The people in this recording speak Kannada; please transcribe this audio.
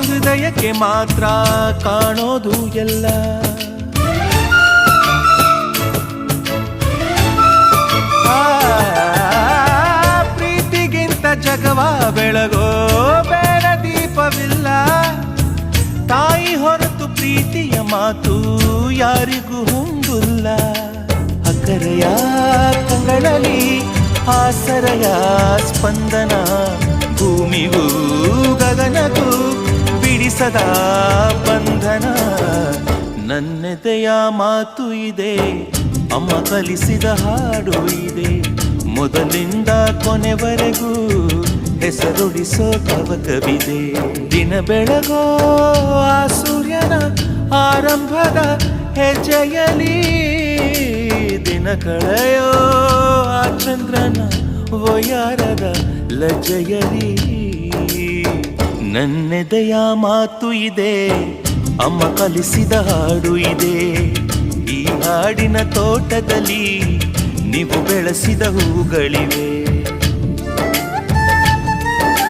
ಹೃದಯಕ್ಕೆ ಮಾತ್ರ ಕಾಣೋದು ಎಲ್ಲ. ಪ್ರೀತಿಗಿಂತ ಜಗವ ಬೆಳಗೋ ಬೇಡ ದೀಪವಿಲ್ಲ. ತಾಯಿ ಹೊರತು ಪ್ರೀತಿಯ ಮಾತು ಯಾರಿಗೂ ಹೊಂದಿಲ್ಲ. ಅಕ್ಕರೆಯ ಕಂಗಳಲ್ಲಿ ಆಸರೆಯ ಸ್ಪಂದನ, ಭೂಮಿಗೂ ಗಗನಗೂ ಬಿಡಿಸದ ಬಂಧನ. ನನ್ನೆದೆಯ ಮಾತು ಇದೆ, ಅಮ್ಮ ಕಲಿಸಿದ ಹಾಡು ಇದೆ. ಮೊದಲಿಂದ ಕೊನೆವರೆಗೂ ಹೆಸರುಡಿಸೋ ತವಕವಿದೆ. ದಿನ ಬೆಳಗೋ ಆ ಸೂರ್ಯನ ಆರಂಭದ ಹೆಜ್ಜೆಯಲಿ, ದಿನ ಕಳೆಯೋ ಆ ಚಂದ್ರನ ವಯಾರದ ಲಜ್ಜೆಯಲಿ. ನನ್ನೆದೆಯ ಮಾತು ಇದೆ, ಅಮ್ಮ ಕಲಿಸಿದ ಹಾಡು ಇದೆ. ಈ ಹಾಡಿನ ತೋಟದಲ್ಲಿ ನೀವು ಬೆಳೆಸಿದ ಹೂಗಳಿವೆ.